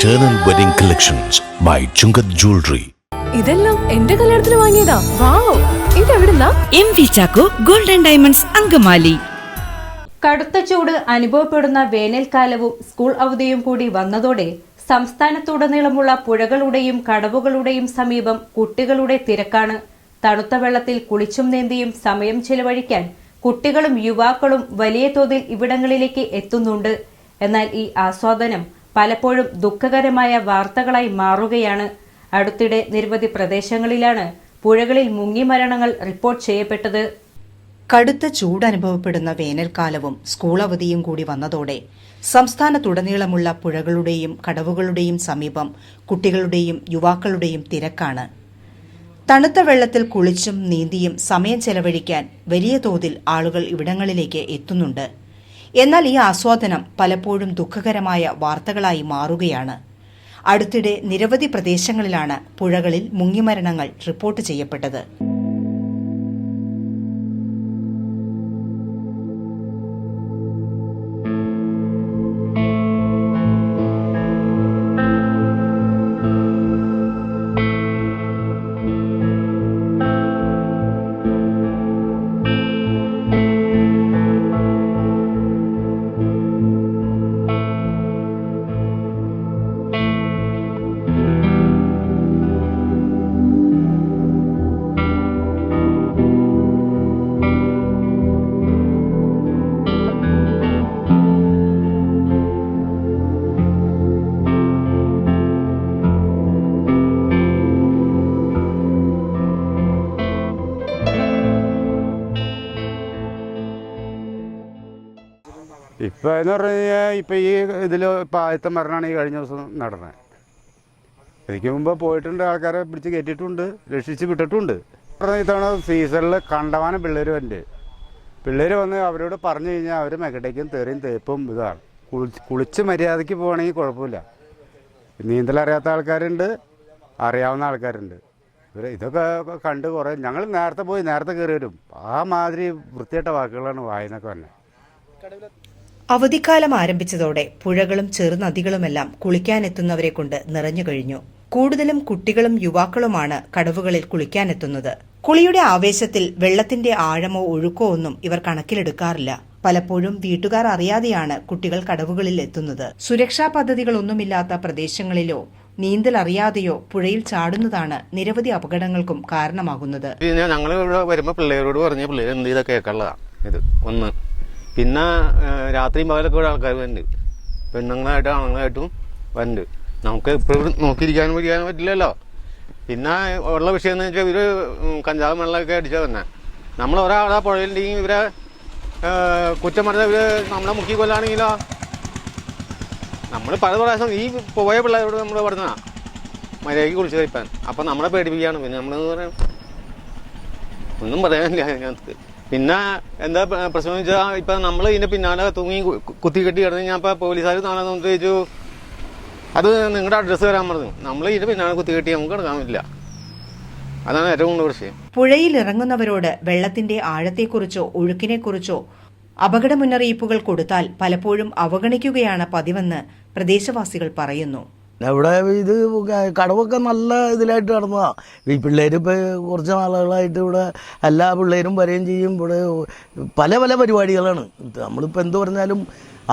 Eternal Wedding Collections by Chungat Jewelry. ഇതെല്ലാം എന്റെ കല്യാണത്തിന് വാങ്ങിയതാ. വാവ്, ഇതെവിടുന്നാ? MV Chacko golden diamonds Angamaly. കടുത്ത ചൂട് അനുഭവപ്പെടുന്ന വേനൽക്കാലവും സ്കൂൾ അവധിയും കൂടി വന്നതോടെ സംസ്ഥാനത്തുടനീളമുള്ള പുഴകളുടെയും കടവുകളുടെയും സമീപം കുട്ടികളുടെ തിരക്കാണ്. തണുത്ത വെള്ളത്തിൽ കുളിച്ചും നീന്തിയും സമയം ചെലവഴിക്കാൻ കുട്ടികളും യുവാക്കളും വലിയ തോതിൽ ഇവിടങ്ങളിലേക്ക് എത്തുന്നുണ്ട്. എന്നാൽ ഈ ആസ്വാദനം പലപ്പോഴും ദുഃഖകരമായ വാർത്തകളായി മാറുകയാണ്. അടുത്തിടെ നിരവധി പ്രദേശങ്ങളിലാണ് പുഴകളിൽ മുങ്ങിമരണങ്ങൾ റിപ്പോർട്ട് ചെയ്യപ്പെട്ടത്. കടുത്ത ചൂടനുഭവപ്പെടുന്ന വേനൽക്കാലവും സ്കൂൾ അവധിയും കൂടി വന്നതോടെ സംസ്ഥാനത്തുടനീളമുള്ള പുഴകളുടെയും കടവുകളുടെയും സമീപം കുട്ടികളുടെയും യുവാക്കളുടെയും തിരക്കാണ്. തണുത്ത വെള്ളത്തിൽ കുളിച്ചും നീന്തിയും സമയം ചെലവഴിക്കാൻ വലിയ തോതിൽ ആളുകൾ ഇവിടങ്ങളിലേക്ക് എത്തുന്നുണ്ട്. എന്നാൽ ഈ ആസ്വാദനം പലപ്പോഴും ദുഃഖകരമായ വാർത്തകളായി മാറുകയാണ്. അടുത്തിടെ നിരവധി പ്രദേശങ്ങളിലാണ് പുഴകളിൽ മുങ്ങിമരണങ്ങൾ റിപ്പോർട്ട് ചെയ്യപ്പെട്ടത്. ഇപ്പോൾ എന്ന് പറഞ്ഞു കഴിഞ്ഞാൽ ഇപ്പോൾ ഈ ഇതിൽ ഇപ്പോൾ ആദ്യത്തെ മരണമാണ് ഈ കഴിഞ്ഞ ദിവസം നടന്നത്. എനിക്ക് മുമ്പ് പോയിട്ടുണ്ട്, ആൾക്കാരെ പിടിച്ച് കയറ്റിയിട്ടുണ്ട്, രക്ഷിച്ച് വിട്ടിട്ടുണ്ട്. ഇത്തവണ സീസണിൽ കണ്ടമാനം പിള്ളേർ വന്ന് അവരോട് പറഞ്ഞു കഴിഞ്ഞാൽ അവർ മെഗടേക്കും തെറിയും തേപ്പും ഇതാണ്. കുളിച്ച് മര്യാദയ്ക്ക് പോകണമെങ്കിൽ കുഴപ്പമില്ല. നീന്തലറിയാത്ത ആൾക്കാരുണ്ട്, അറിയാവുന്ന ആൾക്കാരുണ്ട്. ഇതൊക്കെ കണ്ട് കുറേ ഞങ്ങൾ നേരത്തെ പോയി നേരത്തെ കയറി വരും. ആ മാതിരി വൃത്തിയായിട്ട വാക്കുകളാണ് വായനൊക്കെ തന്നെ. അവധിക്കാലം ആരംഭിച്ചതോടെ പുഴകളും ചെറുനദികളുമെല്ലാം കുളിക്കാനെത്തുന്നവരെ കൊണ്ട് നിറഞ്ഞു കഴിഞ്ഞു. കൂടുതലും കുട്ടികളും യുവാക്കളുമാണ് കടവുകളിൽ കുളിക്കാനെത്തുന്നത്. കുളിയുടെ ആവേശത്തിൽ വെള്ളത്തിന്റെ ആഴമോ ഒഴുക്കോ ഒന്നും ഇവർ കണക്കിലെടുക്കാറില്ല. പലപ്പോഴും വീട്ടുകാർ അറിയാതെയാണ് കുട്ടികൾ കടവുകളിൽ എത്തുന്നത്. സുരക്ഷാ പദ്ധതികളൊന്നുമില്ലാത്ത പ്രദേശങ്ങളിലോ നീന്തൽ അറിയാതെയോ പുഴയിൽ ചാടുന്നതാണ് നിരവധി അപകടങ്ങൾക്കും കാരണമാകുന്നത്. ഞങ്ങൾ ഇവിടെ വരുമ്പോൾ പിള്ളേരോട് പറഞ്ഞ പിള്ളേർ എന്ത് ചെയ്താൽ കേൾക്കാനുള്ളതാണ് ഇത് ഒന്ന്. പിന്നെ രാത്രിയും പകലൊക്കെ ഇവിടെ ആൾക്കാർ വരുന്നുണ്ട്, പെണ്ണുങ്ങളായിട്ടും ആണുങ്ങളായിട്ടും വരുന്നുണ്ട്. നമുക്ക് എപ്പോഴും നോക്കിയിരിക്കാനും പിടിക്കാനും പറ്റില്ലല്ലോ. പിന്നെ ഉള്ള വിഷയം എന്ന് വെച്ചാൽ ഇവർ കഞ്ചാവ് വെള്ളമൊക്കെ അടിച്ചാൽ തന്നെ നമ്മൾ ഒരാളെ പുഴയിലുണ്ടെങ്കിൽ ഇവരെ കുറ്റം പറഞ്ഞാൽ ഇവർ നമ്മളെ മുക്കി കൊല്ലാണെങ്കിലോ. നമ്മൾ പല പ്രാവശ്യം ഈ പോയ പിള്ളേരോട് നമ്മൾ പറഞ്ഞാ മര്യാദയ്ക്ക് കുളിച്ച് കഴിപ്പാൻ. അപ്പം നമ്മളെ പേടിപ്പിക്കുകയാണ്. പിന്നെ നമ്മളെന്ന് പറയാൻ ഒന്നും പറയാനില്ല അതിനകത്ത്. പിന്നെ എന്താ പ്രശ്നം എന്ന് വെച്ചാൽ ഇപ്പം നമ്മൾ ഇതിൻ്റെ പിന്നാലെ തൂങ്ങി കുത്തി കെട്ടി കിടന്ന് ഞാൻ ഇപ്പോൾ പോലീസുകാർ നാളെ ചോദിച്ചു അത് നിങ്ങളുടെ അഡ്രസ്സ് തരാൻ പറഞ്ഞു. നമ്മൾ ഇതിൻ്റെ പിന്നാലെ കുത്തി കെട്ടി നമുക്ക് കിടക്കാൻ പറ്റില്ല. അതാണ് ഏറ്റവും കൂടുതൽ വിഷയം. പുഴയിൽ ഇറങ്ങുന്നവരോട് വെള്ളത്തിന്റെ ആഴത്തെക്കുറിച്ചോ ഒഴുക്കിനെക്കുറിച്ചോ അപകട മുന്നറിയിപ്പുകൾ കൊടുത്താൽ പലപ്പോഴും അവഗണിക്കുകയാണ് പതിവെന്ന് പ്രദേശവാസികൾ പറയുന്നു. ഇവിടെ ഇത് കടവൊക്കെ നല്ല ഇതിലായിട്ട് നടന്നതാണ്. ഈ പിള്ളേർ ഇപ്പോൾ കുറച്ച് നാളുകളായിട്ട് ഇവിടെ എല്ലാ പിള്ളേരും വരികയും ചെയ്യും. ഇവിടെ പല പല പരിപാടികളാണ്. നമ്മളിപ്പോൾ എന്ത് പറഞ്ഞാലും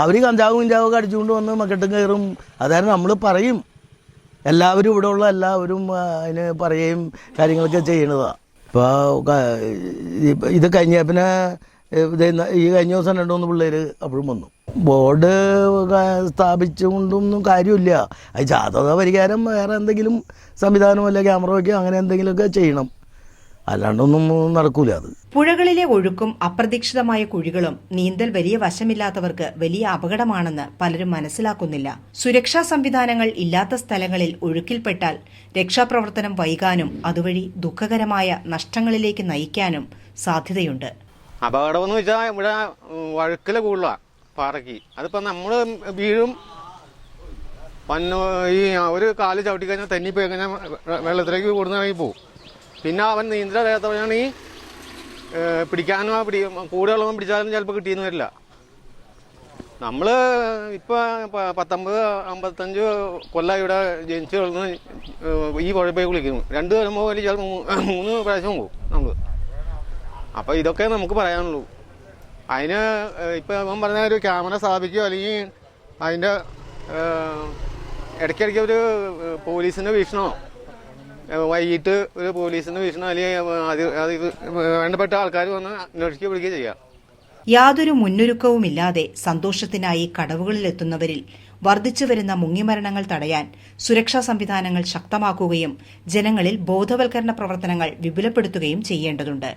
അവർ കഞ്ചാവൊക്കെ അടിച്ചുകൊണ്ട് വന്ന് മക്കട്ടും കയറും. അതായത് നമ്മൾ പറയും, എല്ലാവരും ഇവിടെ ഉള്ള എല്ലാവരും അതിന് പറയുകയും കാര്യങ്ങളൊക്കെ ചെയ്യണതാണ്. ഇപ്പോൾ ഇത് കഴിഞ്ഞ പിന്നെ ഈ കഴിഞ്ഞ ദിവസം 2-3 പിള്ളേർ അപ്പോഴും വന്നു. ബോർഡ് സ്ഥാപിച്ചുകൊണ്ടൊന്നും കാര്യമില്ല. അത് ജാഗ്രത പരിഹാരം വേറെ എന്തെങ്കിലും സംവിധാനമോ അല്ല ക്യാമറ വയ്ക്കുകയോ അങ്ങനെ എന്തെങ്കിലുമൊക്കെ ചെയ്യണം, അല്ലാണ്ടൊന്നും നടക്കൂല. അത് പുഴകളിലെ ഒഴുക്കും അപ്രതീക്ഷിതമായ കുഴികളും നീന്തൽ വലിയ വശമില്ലാത്തവർക്ക് വലിയ അപകടമാണെന്ന് പലരും മനസ്സിലാക്കുന്നില്ല. സുരക്ഷാ സംവിധാനങ്ങൾ ഇല്ലാത്ത സ്ഥലങ്ങളിൽ ഒഴുക്കിൽപ്പെട്ടാൽ രക്ഷാപ്രവർത്തനം വൈകാനും അതുവഴി ദുഃഖകരമായ നഷ്ടങ്ങളിലേക്ക് നയിക്കാനും സാധ്യതയുണ്ട്. അപകടമെന്ന് വെച്ചാൽ ഇവിടെ വഴുക്കല കൂടുതലാണ് പാറയ്ക്ക്. അതിപ്പോൾ നമ്മൾ വീഴും, ഈ ഒരു കാല് ചവിട്ടി കഴിഞ്ഞാൽ തെന്നിപ്പോയി കഴിഞ്ഞാൽ വെള്ളത്തിലേക്ക് കൂടുന്നതാണെങ്കിൽ പോകും. പിന്നെ അവൻ നീന്തൽ അറിയാത്തവനാണെങ്കിൽ പിടിക്കാനോ കൂടെയുള്ളവൻ പിടിച്ചാലും ചിലപ്പോൾ കിട്ടിയെന്ന് വരില്ല. നമ്മൾ ഇപ്പോൾ 55 കൊല്ലം ഇവിടെ ജനിച്ചു വളർന്ന് ഈ പുഴ പോയി കുളിക്കുന്നു. 2 കൊല്ലം പോകും, ചില 3 പ്രാവശ്യം പോകും നമ്മൾ. അപ്പോൾ ഇതൊക്കെ നമുക്ക് പറയാനുള്ളൂ. അതിന് ഇപ്പോൾ അവൻ പറഞ്ഞ ഒരു ക്യാമറ സ്ഥാപിക്കുകയോ അല്ലെങ്കിൽ അതിൻ്റെ ഇടയ്ക്കിടയ്ക്ക് ഒരു പോലീസിൻ്റെ വീക്ഷണമോ, വൈകിട്ട് ഒരു പോലീസിൻ്റെ വീക്ഷണം അല്ലെങ്കിൽ അത് വേണ്ടപ്പെട്ട ആൾക്കാർ വന്ന് അന്വേഷിക്കുക പിടിക്കുകയോ ചെയ്യാം. യാതൊരു മുന്നൊരുക്കവുമില്ലാതെ സന്തോഷത്തിനായി കടവുകളിലെത്തുന്നവരിൽ വർദ്ധിച്ചുവരുന്ന മുങ്ങിമരണങ്ങൾ തടയാൻ സുരക്ഷാ സംവിധാനങ്ങൾ ശക്തമാക്കുകയും ജനങ്ങളിൽ ബോധവൽക്കരണ പ്രവർത്തനങ്ങൾ വിപുലപ്പെടുത്തുകയും ചെയ്യേണ്ടതുണ്ട്.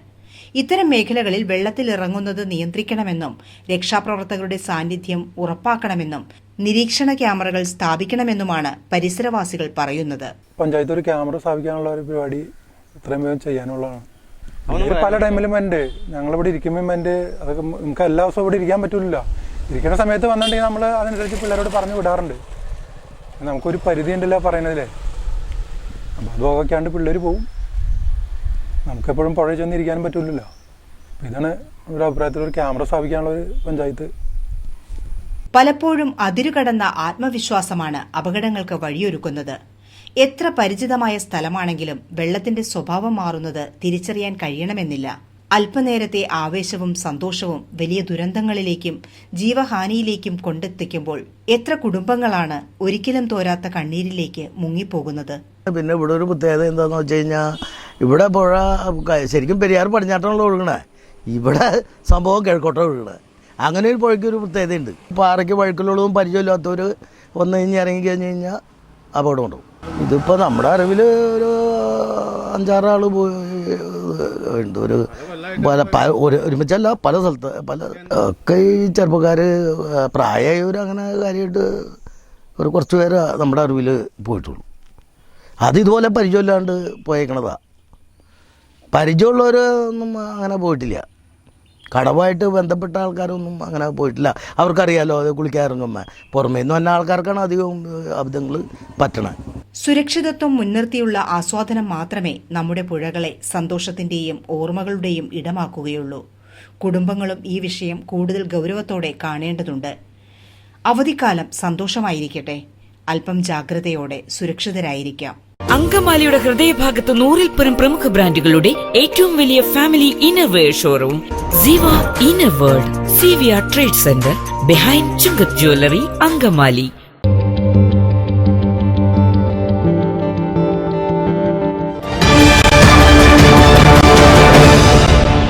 ഇത്തരം മേഖലകളിൽ വെള്ളത്തിലിറങ്ങുന്നത് നിയന്ത്രിക്കണമെന്നും രക്ഷാപ്രവർത്തകരുടെ സാന്നിധ്യം ഉറപ്പാക്കണമെന്നും നിരീക്ഷണ ക്യാമറകൾ സ്ഥാപിക്കണമെന്നുമാണ് പരിസരവാസികൾ പറയുന്നത്. പഞ്ചായത്ത് ഒരു ക്യാമറ സ്ഥാപിക്കാനുള്ള ഒരു പരിപാടി ഇത്രയും വേഗം ചെയ്യാനുള്ളതാണ്. പല ടൈമിലും എൻ്റെ ഞങ്ങളിവിടെ ഇരിക്കുമ്പോൾ എൻ്റെ അതൊക്കെ നമുക്ക് എല്ലാ ദിവസവും ഇവിടെ ഇരിക്കാൻ പറ്റില്ല. ഇരിക്കുന്ന സമയത്ത് വന്നിട്ടുണ്ടെങ്കിൽ നമ്മൾ അതനുസരിച്ച് പിള്ളേരോട് പറഞ്ഞു വിടാറുണ്ട്. നമുക്കൊരു പരിധി ഉണ്ടല്ലോ പറയുന്നതിലേ. അപ്പോൾ അത് പോകാണ്ട് പിള്ളേർ പോവും. നമുക്കെപ്പോഴും പുഴ ചെന്നിരിക്കാനും പറ്റില്ലല്ലോ. ഇതാണ് ഒരു അഭിപ്രായത്തിൽ ഒരു ക്യാമറ സ്ഥാപിക്കാനുള്ള ഒരു പഞ്ചായത്ത്. പലപ്പോഴും അതിരുകടന്ന ആത്മവിശ്വാസമാണ് അപകടങ്ങൾക്ക് വഴിയൊരുക്കുന്നത്. എത്ര പരിചിതമായ സ്ഥലമാണെങ്കിലും വെള്ളത്തിന്റെ സ്വഭാവം മാറുന്നത് തിരിച്ചറിയാൻ കഴിയണമെന്നില്ല. അല്പനേരത്തെ ആവേശവും സന്തോഷവും വലിയ ദുരന്തങ്ങളിലേക്കും ജീവഹാനിയിലേക്കും കൊണ്ടെത്തിക്കുമ്പോൾ എത്ര കുടുംബങ്ങളാണ് ഒരിക്കലും തോരാത്ത കണ്ണീരിലേക്ക് മുങ്ങിപ്പോകുന്നത്. പിന്നെ ഇവിടെ ഒരു പ്രത്യേകത എന്താണെന്ന് വെച്ച് കഴിഞ്ഞാൽ ഇവിടെ പുഴ ശരിക്കും പെരിയാർ പടിഞ്ഞാട്ടാണല്ലോ ഒഴുകണേ. ഇവിടെ സംഭവം കിഴക്കോട്ടം ഒഴുകണേ. അങ്ങനെ ഒരു പുഴയ്ക്കൊരു പ്രത്യേകതയുണ്ട്. പാറയ്ക്ക് വഴുക്കലുള്ളതും പരിചയമില്ലാത്തവർ വന്നു കഴിഞ്ഞ് ഇറങ്ങി കഴിഞ്ഞ് കഴിഞ്ഞാൽ അപകടം ഉണ്ടാവും. ഇതിപ്പോൾ നമ്മുടെ അറിവിൽ ഒരു 5-6 ആൾ ഉണ്ട്. ഒരുമിച്ചല്ല, പല സ്ഥലത്ത് ഒക്കെ ഈ ചെറുപ്പക്കാർ പ്രായമായവർ അങ്ങനെ കാര്യമായിട്ട് ഒരു കുറച്ച് പേര് നമ്മുടെ അറിവിൽ പോയിട്ടുള്ളൂ. അതിതുപോലെ പരിചയമില്ലാണ്ട് പോയേക്കണതാണ്. പരിചയമുള്ളവർ ഒന്നും അങ്ങനെ പോയിട്ടില്ല. കടവായിട്ട് ബന്ധപ്പെട്ട ആൾക്കാരൊന്നും അങ്ങനെ പോയിട്ടില്ല. അവർക്കറിയാലോ അത് കുളിക്കാറിറങ്ങുമ്പോൾ പുറമേ നിന്ന് വന്ന ആൾക്കാർക്കാണ് അധികവും അബദ്ധങ്ങൾ പറ്റണത്. സുരക്ഷിതത്വം മുൻനിർത്തിയുള്ള ആസ്വാദനം മാത്രമേ നമ്മുടെ പുഴകളെ സന്തോഷത്തിന്റെയും ഓർമ്മകളുടെയും ഇടമാക്കുകയുള്ളൂ. കുടുംബങ്ങളും ഈ വിഷയം കൂടുതൽ ഗൗരവത്തോടെ കാണേണ്ടതുണ്ട്. അവധിക്കാലം സന്തോഷമായിരിക്കട്ടെ. അല്പം ജാഗ്രതയോടെ സുരക്ഷിതരായിരിക്കാം. അങ്കമാലിയുടെ ഹൃദയഭാഗത്ത് 100-ൽ പരം പ്രമുഖ ബ്രാൻഡുകളുടെ ഏറ്റവും വലിയ family innerwear showroom Siva inner world, CVR trade centre, behind Chungath jewellery, Angamaly.